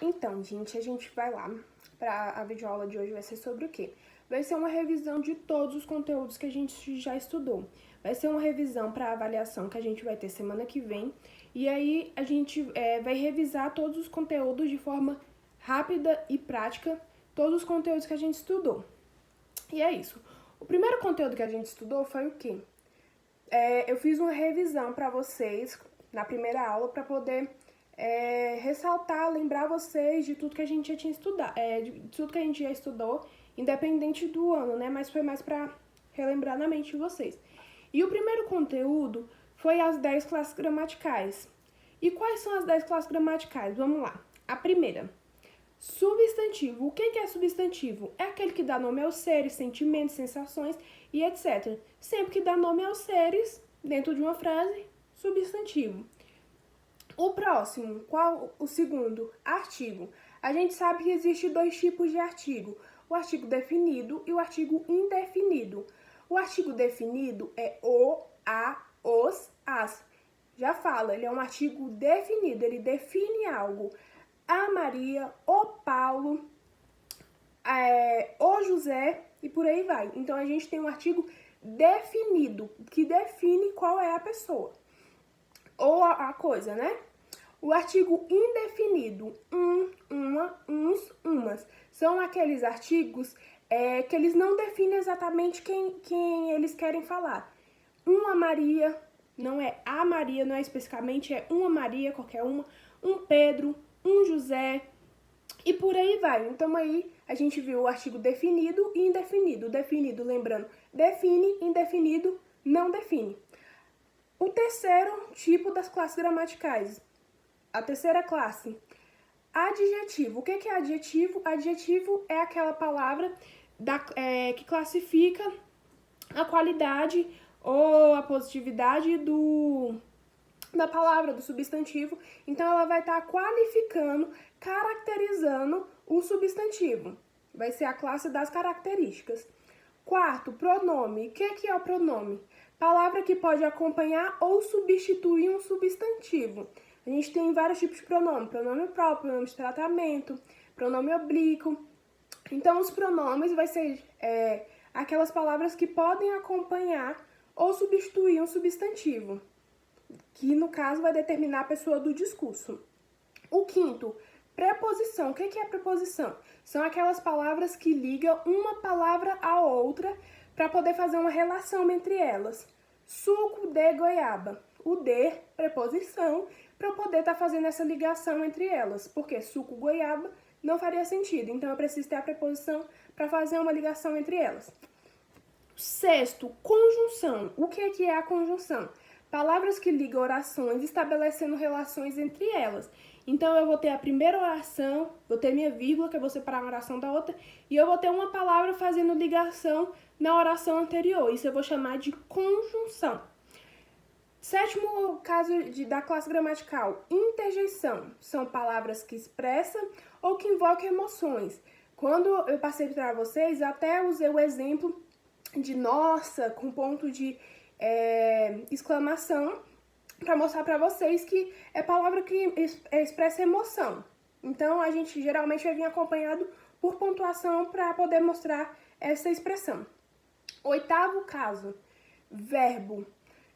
Então, gente, a gente vai lá para a videoaula de hoje. Vai ser sobre o quê? Vai ser uma revisão de todos os conteúdos que a gente já estudou. Vai ser uma revisão para a avaliação que a gente vai ter semana que vem. E aí a gente vai revisar todos os conteúdos de forma rápida e prática, todos os conteúdos que a gente estudou. E é isso. O primeiro conteúdo que a gente estudou foi o quê? Eu fiz uma revisão para vocês na primeira aula para poder ressaltar, lembrar vocês de tudo que a gente já tinha estudado, de tudo que a gente já estudou, independente do ano, né? Mas foi mais para relembrar na mente de vocês. E o primeiro conteúdo foi as 10 classes gramaticais. E quais são as 10 classes gramaticais? Vamos lá. A primeira, substantivo. O que é substantivo? É aquele que dá nome aos seres, sentimentos, sensações e etc. Sempre que dá nome aos seres, dentro de uma frase, substantivo. O próximo, qual o segundo? Artigo. A gente sabe que existe dois tipos de artigo, o artigo definido e o artigo indefinido. O artigo definido é o, a, os, as. Já fala, ele é um artigo definido, ele define algo. A Maria, o Paulo, o José e por aí vai. Então, a gente tem um artigo definido, que define qual é a pessoa. Ou a coisa, né? O artigo indefinido, uma, uns, umas, são aqueles artigos que eles não definem exatamente quem eles querem falar. Uma Maria, não é a Maria, não é especificamente, é uma Maria, qualquer uma, um Pedro, um José, e por aí vai. Então aí a gente viu o artigo definido e indefinido. Definido, lembrando, define, indefinido, não define. O terceiro tipo das classes gramaticais, a terceira classe, adjetivo. O que é adjetivo? Adjetivo é aquela palavra que classifica a qualidade ou a positividade da palavra, do substantivo. Então, ela vai estar qualificando, caracterizando o substantivo. Vai ser a classe das características. Quarto, pronome. O que é o pronome? Palavra que pode acompanhar ou substituir um substantivo. A gente tem vários tipos de pronome. Pronome próprio, pronome de tratamento, pronome oblíquo. Então, os pronomes vai ser aquelas palavras que podem acompanhar ou substituir um substantivo, que no caso vai determinar a pessoa do discurso. O quinto, preposição. O que é preposição? São aquelas palavras que ligam uma palavra a outra para poder fazer uma relação entre elas. Suco de goiaba. O de, preposição, para eu poder estar fazendo essa ligação entre elas. Porque suco goiaba não faria sentido. Então, eu preciso ter a preposição para fazer uma ligação entre elas. Sexto, conjunção. O que é a conjunção? Palavras que ligam orações estabelecendo relações entre elas. Então, eu vou ter a primeira oração, vou ter minha vírgula, que eu vou separar uma oração da outra, e eu vou ter uma palavra fazendo ligação na oração anterior. Isso eu vou chamar de conjunção. Sétimo caso da classe gramatical, interjeição. São palavras que expressam ou que invocam emoções. Quando eu passei para vocês, eu até usei o exemplo de nossa, com ponto de exclamação, para mostrar para vocês que é palavra que expressa emoção. Então, a gente geralmente vai vir acompanhado por pontuação para poder mostrar essa expressão. Oitavo caso, verbo.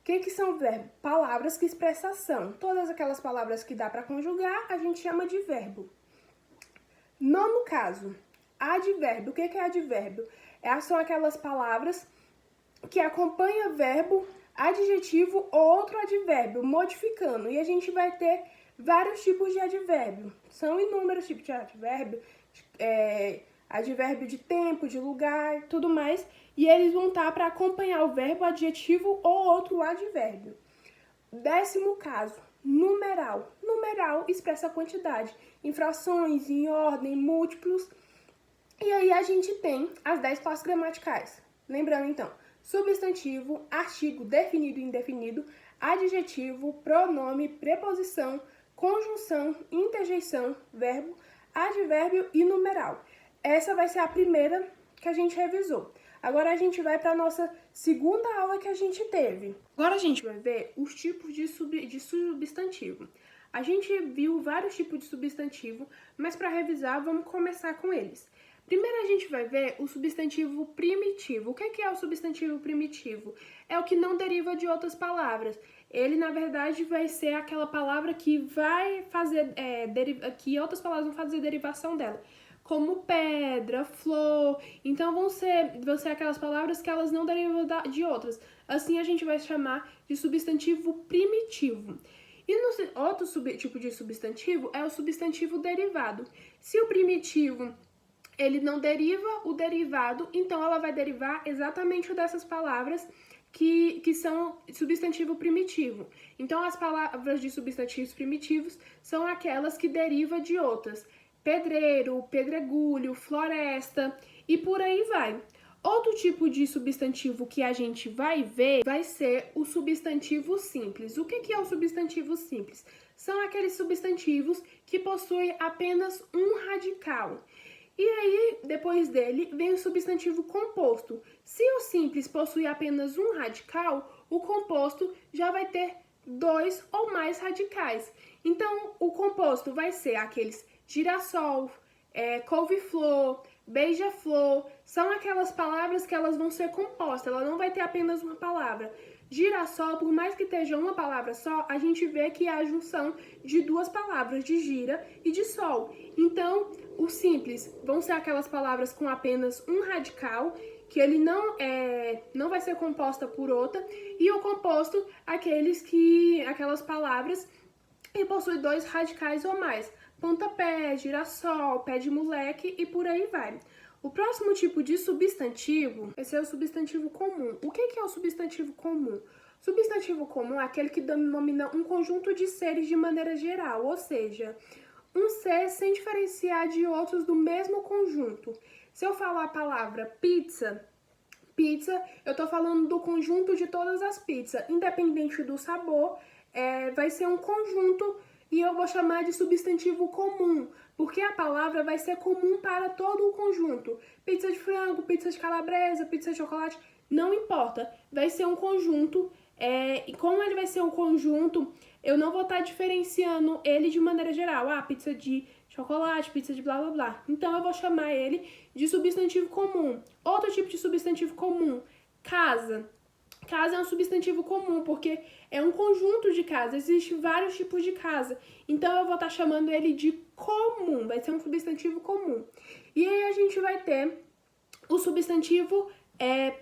O que são verbos? Palavras que expressam ação. Todas aquelas palavras que dá para conjugar, a gente chama de verbo. Nono caso, advérbio. O que é advérbio? São aquelas palavras que acompanham verbo, adjetivo ou outro advérbio, modificando. E a gente vai ter vários tipos de advérbio. São inúmeros tipos de advérbio, advérbio de tempo, de lugar, tudo mais. E eles vão estar para acompanhar o verbo, adjetivo ou outro advérbio. Décimo caso, numeral. Numeral expressa a quantidade, em frações, em ordem, múltiplos. E aí a gente tem as 10 classes gramaticais. Lembrando então, substantivo, artigo definido e indefinido, adjetivo, pronome, preposição, conjunção, interjeição, verbo, advérbio e numeral. Essa vai ser a primeira que a gente revisou. Agora a gente vai para a nossa segunda aula que a gente teve. Agora a gente vai ver os tipos de substantivo. A gente viu vários tipos de substantivo, mas para revisar, vamos começar com eles. Primeiro a gente vai ver o substantivo primitivo. O que é o substantivo primitivo? É o que não deriva de outras palavras. Ele, na verdade, vai ser aquela palavra que vai fazer, que outras palavras vão fazer derivação dela. Como pedra, flor. Então, vão ser aquelas palavras que elas não derivam de outras. Assim, a gente vai chamar de substantivo primitivo. E outro tipo de substantivo é o substantivo derivado. Se o primitivo ele não deriva o derivado, então ela vai derivar exatamente dessas palavras que são substantivo primitivo. Então, as palavras de substantivos primitivos são aquelas que derivam de outras. Pedreiro, pedregulho, floresta e por aí vai. Outro tipo de substantivo que a gente vai ver vai ser o substantivo simples. O que é o substantivo simples? São aqueles substantivos que possuem apenas um radical. E aí, depois dele, vem o substantivo composto. Se o simples possui apenas um radical, o composto já vai ter 2 ou mais radicais. Então, o composto vai ser aqueles girassol, couve-flor, beija-flor. São aquelas palavras que elas vão ser compostas, ela não vai ter apenas uma palavra. Girassol, por mais que esteja uma palavra só, a gente vê que é a junção de duas palavras, de gira e de sol. Então, o simples vão ser aquelas palavras com apenas um radical, que ele não vai ser composta por outra, e o composto, aquelas palavras que possuem 2 radicais ou mais. Pontapé, girassol, pé de moleque e por aí vai. O próximo tipo de substantivo, esse é o substantivo comum. O que é o substantivo comum? Substantivo comum é aquele que denomina um conjunto de seres de maneira geral, ou seja, um ser sem diferenciar de outros do mesmo conjunto. Se eu falar a palavra pizza, eu tô falando do conjunto de todas as pizzas, independente do sabor, vai ser um conjunto e eu vou chamar de substantivo comum, porque a palavra vai ser comum para todo o conjunto. Pizza de frango, pizza de calabresa, pizza de chocolate, não importa, vai ser um conjunto, e como ele vai ser um conjunto, eu não vou estar diferenciando ele de maneira geral. Pizza de chocolate, pizza de blá blá blá. Então eu vou chamar ele de substantivo comum. Outro tipo de substantivo comum, casa. Casa é um substantivo comum, porque é um conjunto de casas, existem vários tipos de casa. Então, eu vou estar chamando ele de comum, vai ser um substantivo comum. E aí, a gente vai ter o substantivo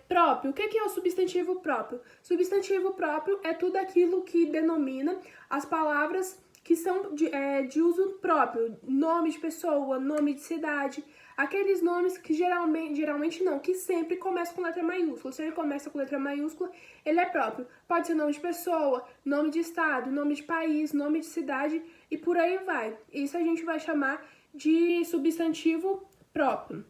próprio. O que é o substantivo próprio? Substantivo próprio é tudo aquilo que denomina as palavras que são de uso próprio. Nome de pessoa, nome de cidade. Aqueles nomes que geralmente não, que sempre começam com letra maiúscula. Se ele começa com letra maiúscula, ele é próprio. Pode ser nome de pessoa, nome de estado, nome de país, nome de cidade e por aí vai. Isso a gente vai chamar de substantivo próprio.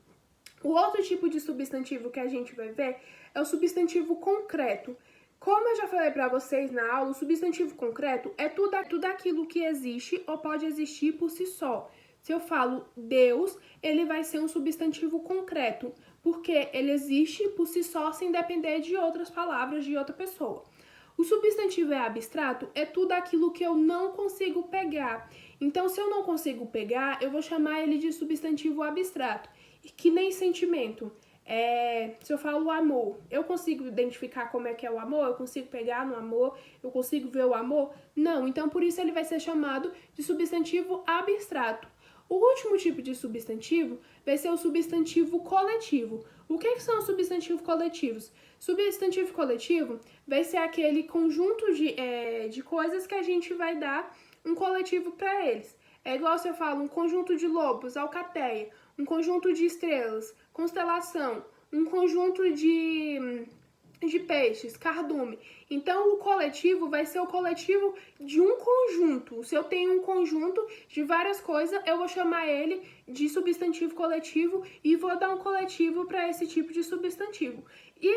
O outro tipo de substantivo que a gente vai ver é o substantivo concreto. Como eu já falei para vocês na aula, o substantivo concreto é tudo aquilo que existe ou pode existir por si só. Se eu falo Deus, ele vai ser um substantivo concreto, porque ele existe por si só sem depender de outras palavras de outra pessoa. O substantivo abstrato é tudo aquilo que eu não consigo pegar. Então, se eu não consigo pegar, eu vou chamar ele de substantivo abstrato, que nem sentimento. Se eu falo amor, eu consigo identificar como é que é o amor? Eu consigo pegar no amor? Eu consigo ver o amor? Não, então por isso ele vai ser chamado de substantivo abstrato. O último tipo de substantivo vai ser o substantivo coletivo. O que são os substantivos coletivos? Substantivo coletivo vai ser aquele conjunto de coisas que a gente vai dar um coletivo para eles. É igual se eu falo um conjunto de lobos, alcateia, um conjunto de estrelas, constelação, um conjunto de peixes, cardume. Então, o coletivo vai ser o coletivo de um conjunto. Se eu tenho um conjunto de várias coisas, eu vou chamar ele de substantivo coletivo e vou dar um coletivo para esse tipo de substantivo. E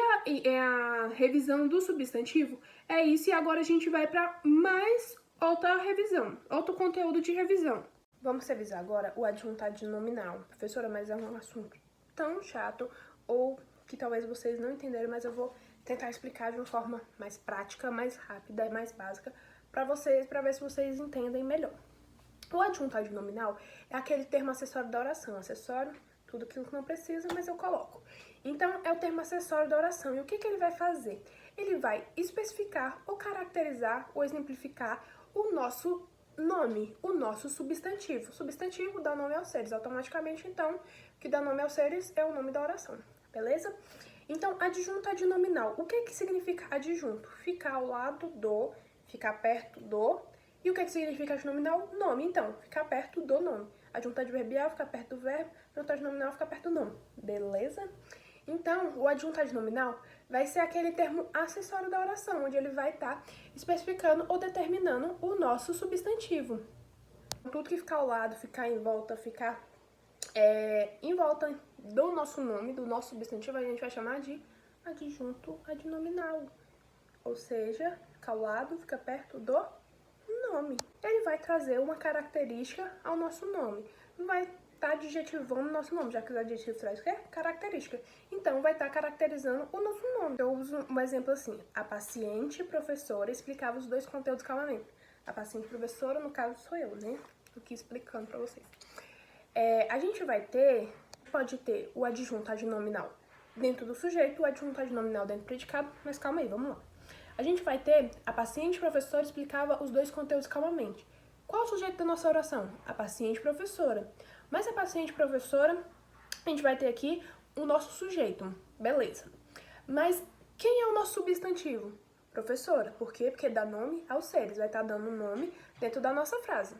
a revisão do substantivo é isso, e agora a gente vai para mais outra revisão, outro conteúdo de revisão. Vamos revisar agora o adjuntado de nominal. Professora, mas é um assunto tão chato, ou que talvez vocês não entenderam, mas eu vou tentar explicar de uma forma mais prática, mais rápida e mais básica para ver se vocês entendem melhor. O adjunto adnominal é aquele termo acessório da oração. Acessório, tudo aquilo que não precisa, mas eu coloco. Então, é o termo acessório da oração. E o que ele vai fazer? Ele vai especificar ou caracterizar ou exemplificar o nosso nome, o nosso substantivo. Substantivo dá nome aos seres. Automaticamente, então, o que dá nome aos seres é o nome da oração. Beleza? Então, adjunto adnominal. O que significa adjunto? Ficar ao lado do, ficar perto do. E o que significa adnominal? Nome. Então, ficar perto do nome. Adjunto adverbial, ficar perto do verbo. Adjunto adnominal, ficar perto do nome. Beleza? Então, o adjunto adnominal vai ser aquele termo acessório da oração, onde ele vai estar especificando ou determinando o nosso substantivo. Tudo que ficar ao lado, ficar em volta, ficar em volta do nosso nome, do nosso substantivo, a gente vai chamar de adjunto adnominal. Ou seja, fica ao lado, fica perto do nome. Ele vai trazer uma característica ao nosso nome. Não vai estar adjetivando o nosso nome, já que os adjetivos trazem o quê? Característica. Então, vai estar caracterizando o nosso nome. Eu uso um exemplo assim. A paciente professora explicava os dois conteúdos calmamente. A paciente professora, no caso, sou eu, né? Aqui explicando pra vocês. A gente pode ter o adjunto adnominal dentro do sujeito, o adjunto adnominal dentro do predicado, mas calma aí, vamos lá. A gente vai ter a paciente professora explicava os dois conteúdos calmamente. Qual o sujeito da nossa oração? A paciente professora. Mas a paciente professora, a gente vai ter aqui o nosso sujeito, beleza. Mas quem é o nosso substantivo? Professora. Por quê? Porque dá nome aos seres, vai estar dando nome dentro da nossa frase.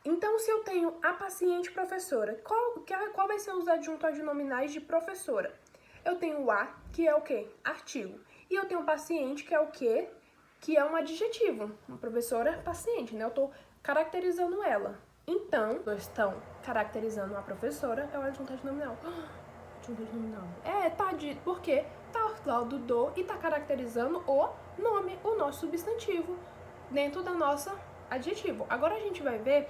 Então, se eu tenho a paciente professora, qual vai ser os adjuntos adnominais de professora? Eu tenho o a, que é o quê? Artigo. E eu tenho o paciente, que é o quê? Que é um adjetivo. Uma professora paciente, né? Eu estou caracterizando ela. Então, estão caracterizando a professora, é o adjunto adnominal. Adjunto adnominal. Por quê? Tá ao lado do e tá caracterizando o nome, o nosso substantivo, dentro da nossa adjetivo. Agora a gente vai ver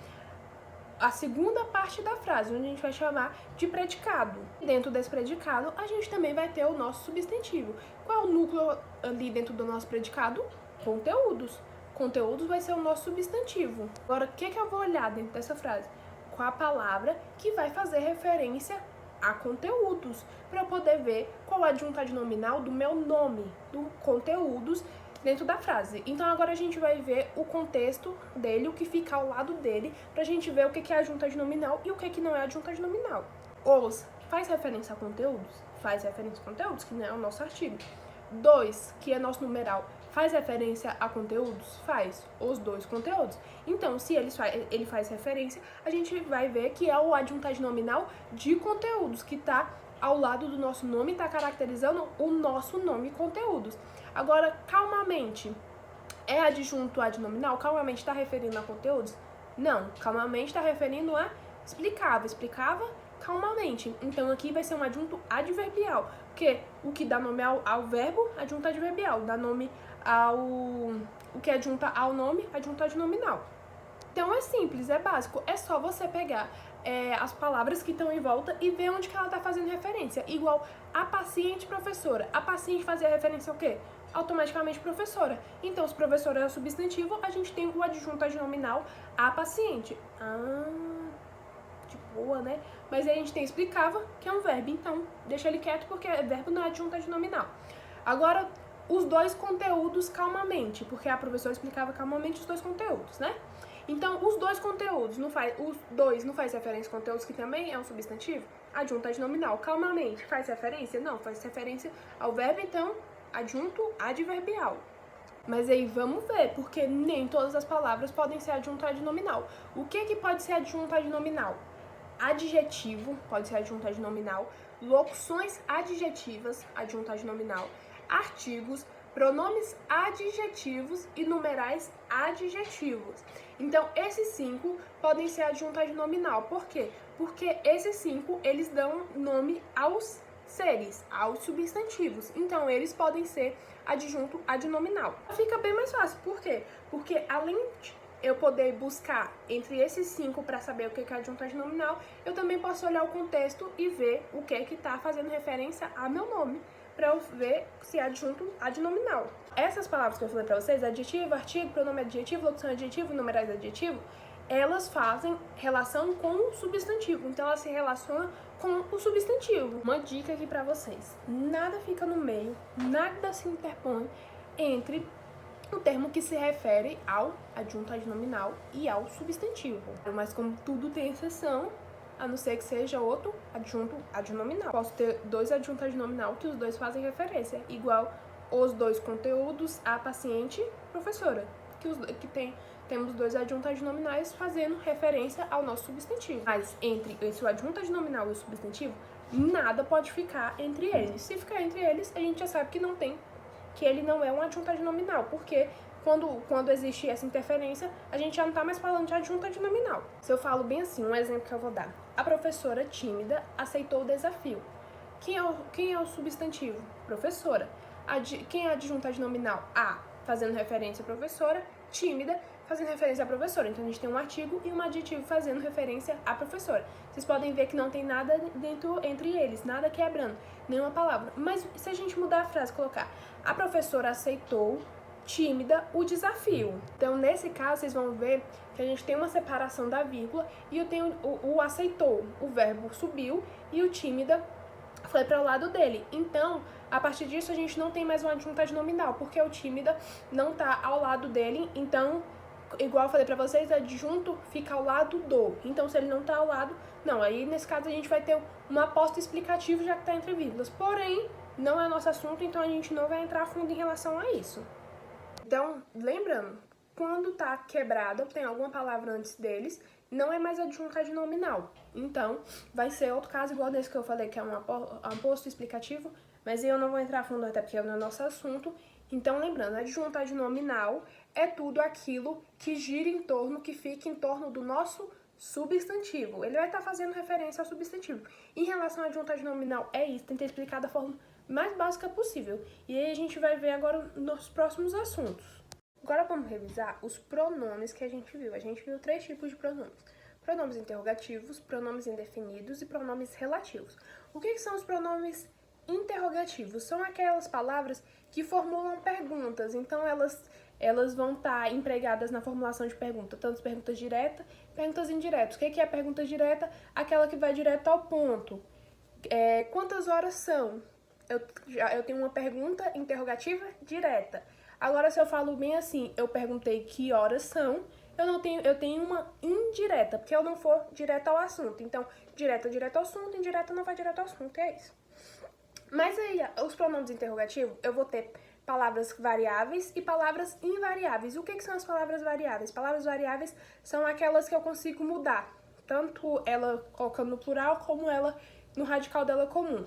a segunda parte da frase, onde a gente vai chamar de predicado. Dentro desse predicado, a gente também vai ter o nosso substantivo. Qual é o núcleo ali dentro do nosso predicado? Conteúdos. Conteúdos vai ser o nosso substantivo. Agora, o que eu vou olhar dentro dessa frase? Qual a palavra que vai fazer referência a conteúdos, para eu poder ver qual é o adjunto adnominal do meu nome, do conteúdos, dentro da frase. Então agora a gente vai ver o contexto dele, o que fica ao lado dele, pra gente ver o que é adjunto adnominal e o que não é adjunto adnominal. Os faz referência a conteúdos? Faz referência a conteúdos, que não é o nosso artigo. 2, que é nosso numeral, faz referência a conteúdos? Faz, os dois conteúdos. Então, se ele faz referência, a gente vai ver que é o adjunto adnominal de conteúdos, que tá ao lado do nosso nome, tá caracterizando o nosso nome conteúdos. Agora, calmamente, é adjunto adnominal? Calmamente está referindo a conteúdos? Não, calmamente está referindo a explicava. Explicava calmamente. Então, aqui vai ser um adjunto adverbial, porque o que dá nome ao verbo, adjunto adverbial. Dá nome o que adjunta ao nome, adjunto adnominal. Então, é simples, é básico. É só você pegar as palavras que estão em volta e ver onde que ela está fazendo referência. Igual a paciente professora. A paciente fazia referência ao quê? Automaticamente professora. Então, se professora é o substantivo, a gente tem o adjunto adnominal a paciente. De boa, né? Mas aí a gente tem explicava, que é um verbo. Então, deixa ele quieto porque é verbo não é adjunto adnominal. Agora, os dois conteúdos calmamente, porque a professora explicava calmamente os dois conteúdos, né? Então, os dois conteúdos, os dois não faz referência a conteúdos, que também é um substantivo? Adjunto adnominal. Calmamente, faz referência? Não, faz referência ao verbo, então, adjunto adverbial. Mas aí vamos ver, porque nem todas as palavras podem ser adjunto adnominal. O que pode ser adjunto adnominal? Adjetivo pode ser adjunto adnominal, locuções adjetivas, adjunto adnominal, artigos, pronomes adjetivos e numerais adjetivos. Então, esses 5 podem ser adjunto adnominal. Por quê? Porque esses 5, eles dão nome aos seres, aos substantivos. Então, eles podem ser adjunto adnominal. Fica bem mais fácil. Por quê? Porque além de eu poder buscar entre esses 5 para saber o que é adjunto adnominal, eu também posso olhar o contexto e ver o que está fazendo referência a meu nome, para eu ver se é adjunto adnominal. Essas palavras que eu falei para vocês, adjetivo, artigo, pronome adjetivo, locução adjetivo, numerais adjetivo, elas fazem relação com o substantivo, então elas se relacionam com o substantivo. Uma dica aqui para vocês: nada fica no meio, nada se interpõe entre o termo que se refere ao adjunto adnominal e ao substantivo. Mas como tudo tem exceção, a não ser que seja outro adjunto adnominal. Posso ter dois adjuntos adnominal que os dois fazem referência, igual os dois conteúdos, a paciente, professora, temos dois adjuntos adnominais fazendo referência ao nosso substantivo. Mas entre esse adjunto adnominal e o substantivo, nada pode ficar entre eles. Se ficar entre eles, a gente já sabe que ele não é um adjunto adnominal, porque quando existe essa interferência, a gente já não tá mais falando de adjunto adnominal. Se eu falo bem assim, um exemplo que eu vou dar. A professora tímida aceitou o desafio. Quem é o substantivo? Professora. Quem é adjunto adnominal? A, fazendo referência à professora, tímida, fazendo referência à professora. Então, a gente tem um artigo e um adjetivo fazendo referência à professora. Vocês podem ver que não tem nada entre eles, nada quebrando, nenhuma palavra. Mas se a gente mudar a frase, colocar a professora aceitou, tímida, o desafio. Então, nesse caso, vocês vão ver que a gente tem uma separação da vírgula e eu tenho o aceitou, o verbo subiu e o tímida foi para o lado dele. Então, a partir disso, a gente não tem mais um adjunto adnominal, porque o tímida não tá ao lado dele. Então, igual eu falei pra vocês, adjunto fica ao lado do. Então, se ele não tá ao lado, não. Aí, nesse caso, a gente vai ter um aposto explicativo, já que tá entre vírgulas. Porém, não é nosso assunto, então a gente não vai entrar a fundo em relação a isso. Então, lembrando, quando tá quebrado, tem alguma palavra antes deles, não é mais adjunto adnominal. Então, vai ser outro caso igual desse que eu falei, que é um aposto explicativo, mas eu não vou entrar a fundo até porque não é nosso assunto. Então, lembrando, adjunto adnominal é tudo aquilo que gira em torno, que fica em torno do nosso substantivo. Ele vai estar fazendo referência ao substantivo. Em relação ao adjunto adnominal, é isso, tentei explicar da forma mais básica possível. E aí a gente vai ver agora nos próximos assuntos. Agora vamos revisar os pronomes que a gente viu. A gente viu 3 tipos de pronomes. Pronomes interrogativos, pronomes indefinidos e pronomes relativos. O que são os pronomes interrogativos? São aquelas palavras que formulam perguntas. Então, elas vão estar empregadas na formulação de pergunta, tanto perguntas diretas, perguntas indiretas. O que é pergunta direta? Aquela que vai direto ao ponto. Quantas horas são? Eu tenho uma pergunta interrogativa direta. Agora, se eu falo bem assim, eu perguntei que horas são, eu tenho uma indireta, porque eu não for direto ao assunto. Então, direta direto ao assunto, indireta não vai direto ao assunto, é isso. Mas aí, os pronomes interrogativos, eu vou ter palavras variáveis e palavras invariáveis. O que são as palavras variáveis? Palavras variáveis são aquelas que eu consigo mudar, tanto ela colocando no plural, como ela no radical dela comum.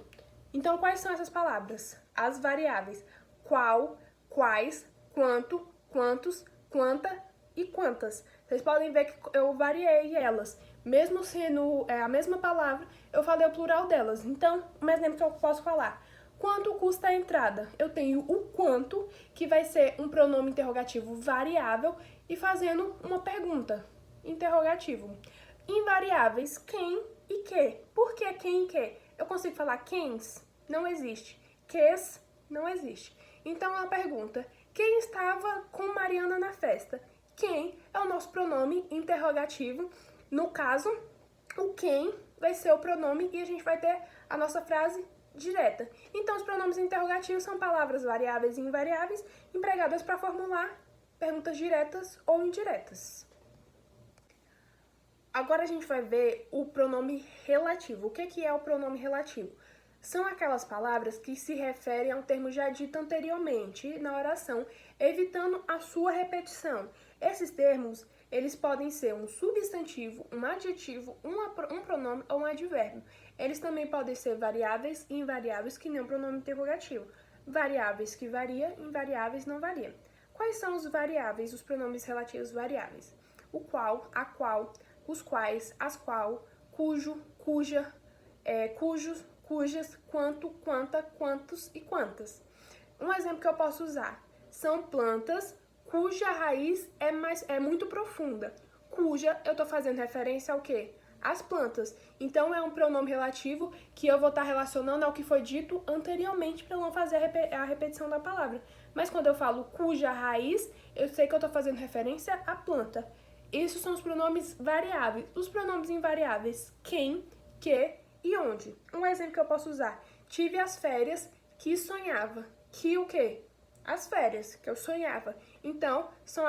Então, quais são essas palavras? As variáveis: qual, quais, quanto, quantos, quanta e quantas. Vocês podem ver que eu variei elas. Mesmo sendo a mesma palavra, eu falei o plural delas. Então, um exemplo que eu posso falar: quanto custa a entrada? Eu tenho o quanto, que vai ser um pronome interrogativo variável, e fazendo uma pergunta, interrogativo. Invariáveis: quem e que. Por que quem e que? Eu consigo falar quens? Não existe. Ques? Não existe. Então, a pergunta: quem estava com Mariana na festa? Quem é o nosso pronome interrogativo. No caso, o quem vai ser o pronome e a gente vai ter a nossa frase direta. Então, os pronomes interrogativos são palavras variáveis e invariáveis empregadas para formular perguntas diretas ou indiretas. Agora a gente vai ver o pronome relativo. O que é o pronome relativo? São aquelas palavras que se referem a um termo já dito anteriormente na oração, evitando a sua repetição. Esses termos, eles podem ser um substantivo, um adjetivo, um pronome ou um advérbio. Eles também podem ser variáveis e invariáveis, que nem o pronome interrogativo. Variáveis que varia, invariáveis não varia. Quais são os variáveis, os pronomes relativos variáveis? O qual, a qual, os quais, as qual, cujo, cuja, cujos, cujas, quanto, quanta, quantos e quantas. Um exemplo que eu posso usar são plantas cuja raiz é muito profunda. Cuja, eu estou fazendo referência ao quê? as plantas. Então, é um pronome relativo que eu vou estar relacionando ao que foi dito anteriormente para não fazer a repetição da palavra. Mas quando eu falo cuja raiz, eu sei que eu estou fazendo referência à planta. Esses são os pronomes variáveis. Os pronomes invariáveis, quem, que e onde. Um exemplo que eu posso usar. Tive as férias que sonhava. Que o quê? As férias, que eu sonhava. Então, são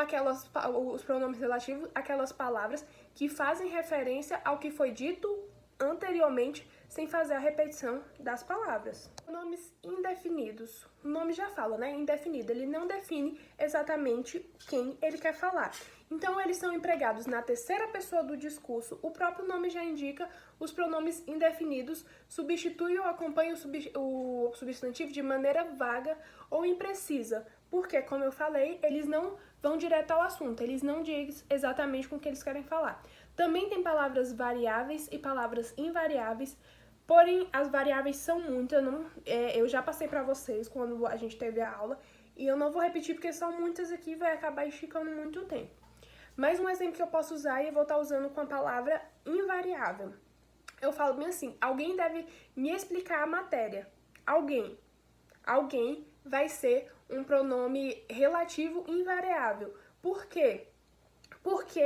os pronomes relativos, aquelas palavras que fazem referência ao que foi dito anteriormente, sem fazer a repetição das palavras. Pronomes indefinidos. O nome já fala, né? Indefinido. Ele não define exatamente quem ele quer falar. Então, eles são empregados na terceira pessoa do discurso. O próprio nome já indica. Os pronomes indefinidos substituem ou acompanham o substantivo de maneira vaga ou imprecisa. Porque, como eu falei, eles não vão direto ao assunto. Eles não dizem exatamente com o que eles querem falar. Também tem palavras variáveis e palavras invariáveis. Porém, as variáveis são muitas, eu já passei para vocês quando a gente teve a aula, e eu não vou repetir porque são muitas aqui e vai acabar esticando muito o tempo. Mais um exemplo que eu posso usar e eu vou estar usando com a palavra invariável. Eu falo bem assim, alguém deve me explicar a matéria. Alguém. Alguém vai ser um pronome relativo invariável. Por quê? Porque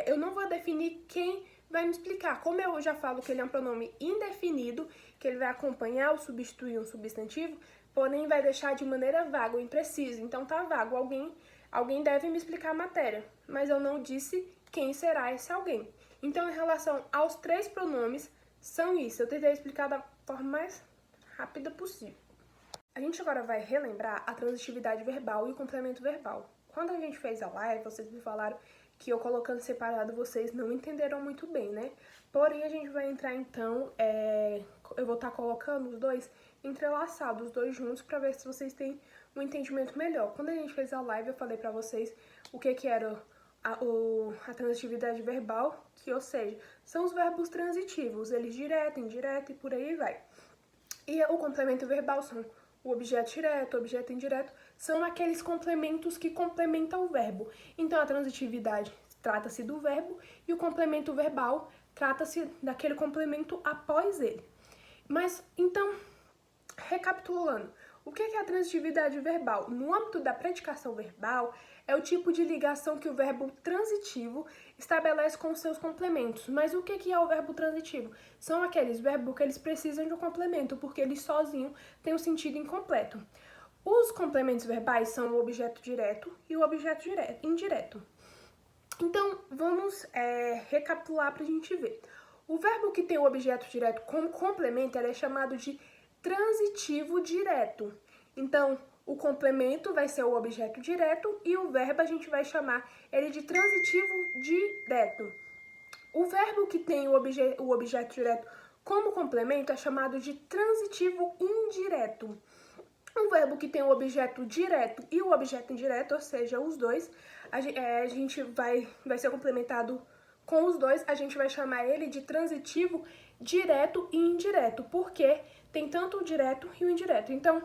eu não vou definir quem vai me explicar. Como eu já falo que ele é um pronome indefinido, que ele vai acompanhar ou substituir um substantivo, porém vai deixar de maneira vaga ou imprecisa. Então tá vago, alguém deve me explicar a matéria, mas eu não disse quem será esse alguém. Então, em relação aos três pronomes, são isso. Eu tentei explicar da forma mais rápida possível. A gente agora vai relembrar a transitividade verbal e o complemento verbal. Quando a gente fez a live, vocês me falaram que eu colocando separado vocês não entenderam muito bem, né? Porém, a gente vai entrar então, eu vou estar colocando os dois entrelaçados, os dois juntos, para ver se vocês têm um entendimento melhor. Quando a gente fez a live, eu falei para vocês o que era a transitividade verbal, que, ou seja, são os verbos transitivos, eles direto, indireto e por aí vai. E o complemento verbal são o objeto direto, o objeto indireto, são aqueles complementos que complementam o verbo. Então, a transitividade trata-se do verbo e o complemento verbal trata-se daquele complemento após ele. Mas, então, recapitulando, o que é a transitividade verbal? No âmbito da predicação verbal, é o tipo de ligação que o verbo transitivo estabelece com os seus complementos. Mas o que é o verbo transitivo? São aqueles verbos que eles precisam de um complemento, porque eles sozinhos têm um sentido incompleto. Os complementos verbais são o objeto direto e o objeto indireto. Então, vamos recapitular para a gente ver. O verbo que tem o objeto direto como complemento é chamado de transitivo direto. Então, o complemento vai ser o objeto direto e o verbo a gente vai chamar ele de transitivo direto. O verbo que tem o objeto direto como complemento é chamado de transitivo indireto. O verbo que tem o objeto direto e o objeto indireto, ou seja, os dois, a gente vai ser complementado com os dois, a gente vai chamar ele de transitivo direto e indireto, porque tem tanto o direto e o indireto. Então,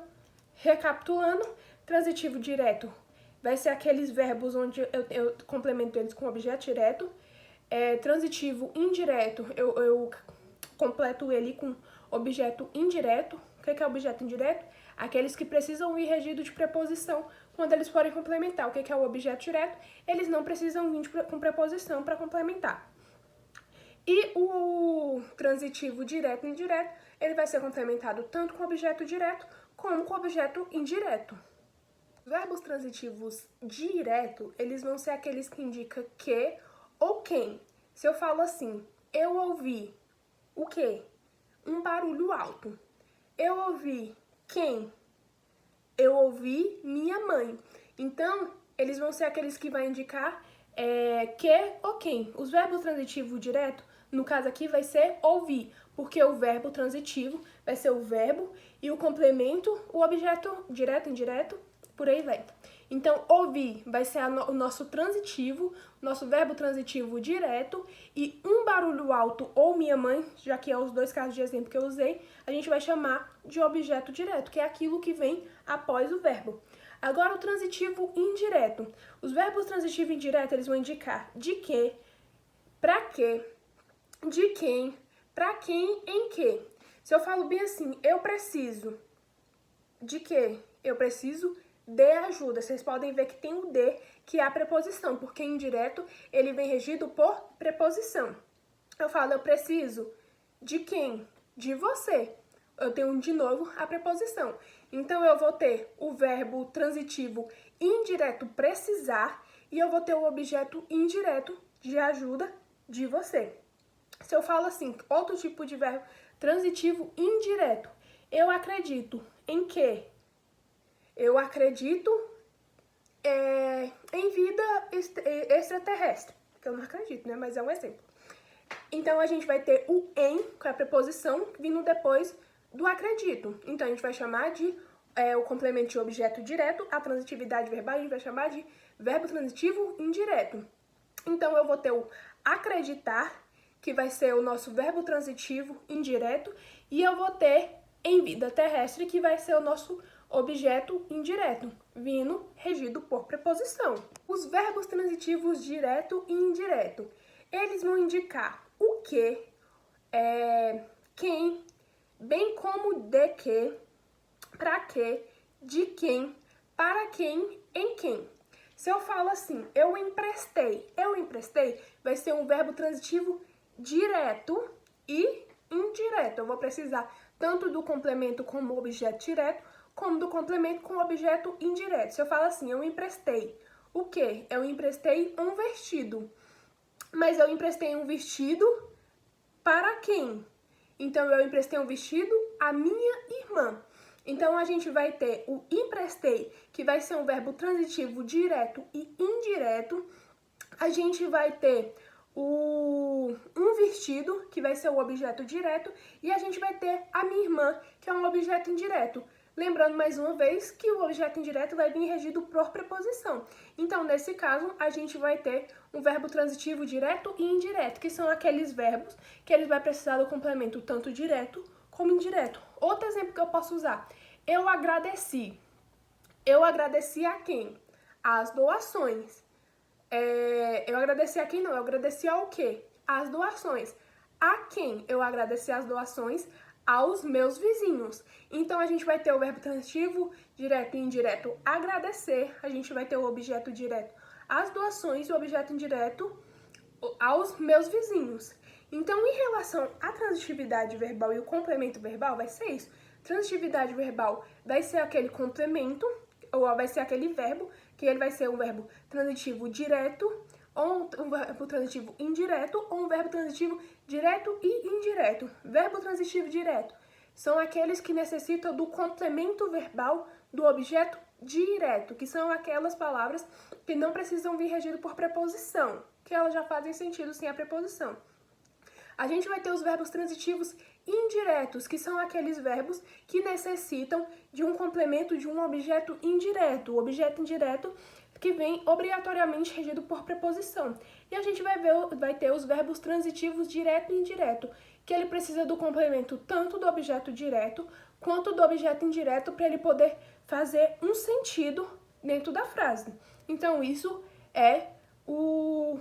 recapitulando, transitivo direto vai ser aqueles verbos onde eu complemento eles com objeto direto. Transitivo indireto, eu completo ele com objeto indireto. O que é objeto indireto? Aqueles que precisam vir regido de preposição quando eles forem complementar. O que é o objeto direto? Eles não precisam vir com preposição para complementar. E o transitivo direto e indireto, ele vai ser complementado tanto com objeto direto como com objeto indireto. Verbos transitivos direto, eles vão ser aqueles que indicam que ou quem. Se eu falo assim, eu ouvi o quê? Um barulho alto. Eu ouvi quem? Eu ouvi minha mãe. Então, eles vão ser aqueles que vão indicar que ou quem. Os verbos transitivos direto, no caso aqui, vai ser ouvir, porque o verbo transitivo vai ser o verbo e o complemento, o objeto direto, indireto, por aí vai. Então, ouvir vai ser o nosso transitivo, nosso verbo transitivo direto, e um barulho alto ou minha mãe, já que é os dois casos de exemplo que eu usei, a gente vai chamar de objeto direto, que é aquilo que vem após o verbo. Agora, o transitivo indireto. Os verbos transitivo e indireto, eles vão indicar de que, para quê, de quem, pra quem, em que. Se eu falo bem assim, eu preciso de quê? Eu preciso de ajuda. Vocês podem ver que tem o de, que é a preposição, porque indireto ele vem regido por preposição. Eu falo, eu preciso de quem? De você. Eu tenho de novo a preposição. Então, eu vou ter o verbo transitivo indireto precisar e eu vou ter o objeto indireto de ajuda de você. Se eu falo assim, outro tipo de verbo transitivo indireto, eu acredito em que? Eu acredito em vida extraterrestre, que eu não acredito, né? Mas é um exemplo. Então, a gente vai ter o em, com a preposição, vindo depois do acredito. Então, a gente vai chamar de o complemento de objeto direto, a transitividade verbal, a gente vai chamar de verbo transitivo indireto. Então, eu vou ter o acreditar, que vai ser o nosso verbo transitivo indireto, e eu vou ter em vida terrestre, que vai ser o nosso objeto indireto, vindo regido por preposição. Os verbos transitivos direto e indireto, eles vão indicar o que, quem, bem como de que, para que, de quem, para quem, em quem. Se eu falo assim, eu emprestei, vai ser um verbo transitivo direto e indireto. Eu vou precisar tanto do complemento como objeto direto, como do complemento com objeto indireto. Se eu falo assim, eu emprestei o quê? Eu emprestei um vestido. Mas eu emprestei um vestido para quem? Então, eu emprestei um vestido à minha irmã. Então, a gente vai ter o emprestei, que vai ser um verbo transitivo direto e indireto. A gente vai ter um vestido, que vai ser o objeto direto. E a gente vai ter a minha irmã, que é um objeto indireto. Lembrando mais uma vez que o objeto indireto vai vir regido por preposição. Então, nesse caso, a gente vai ter um verbo transitivo direto e indireto, que são aqueles verbos que eles vão precisar do complemento tanto direto como indireto. Outro exemplo que eu posso usar, eu agradeci. Eu agradeci a quem? As doações. Eu agradeci a quem não? Eu agradeci ao quê? As doações. A quem eu agradeci as doações? Aos meus vizinhos. Então, a gente vai ter o verbo transitivo direto e indireto agradecer. A gente vai ter o objeto direto as doações e o objeto indireto aos meus vizinhos. Então, em relação à transitividade verbal e o complemento verbal, vai ser isso. Transitividade verbal vai ser aquele complemento, ou vai ser aquele verbo, que ele vai ser um verbo transitivo direto, ou um verbo transitivo indireto, ou um verbo transitivo direto e indireto. Verbo transitivo direto são aqueles que necessitam do complemento verbal do objeto direto, que são aquelas palavras que não precisam vir regido por preposição, que elas já fazem sentido sem a preposição. A gente vai ter os verbos transitivos indiretos, que são aqueles verbos que necessitam de um complemento de um objeto indireto. O objeto indireto que vem obrigatoriamente regido por preposição. E a gente vai ter os verbos transitivos direto e indireto, que ele precisa do complemento tanto do objeto direto quanto do objeto indireto para ele poder fazer um sentido dentro da frase. Então, isso é o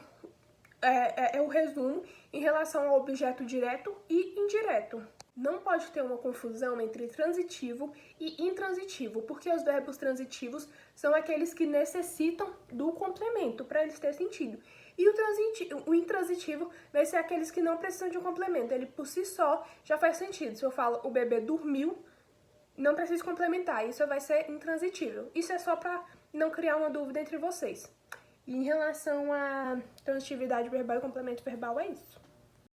resumo em relação ao objeto direto e indireto. Não pode ter uma confusão entre transitivo e intransitivo, porque os verbos transitivos são aqueles que necessitam do complemento para eles terem sentido. E o intransitivo vai ser aqueles que não precisam de um complemento, ele por si só já faz sentido. Se eu falo o bebê dormiu, não preciso complementar, isso vai ser intransitivo. Isso é só para não criar uma dúvida entre vocês. E em relação à transitividade verbal e complemento verbal, é isso.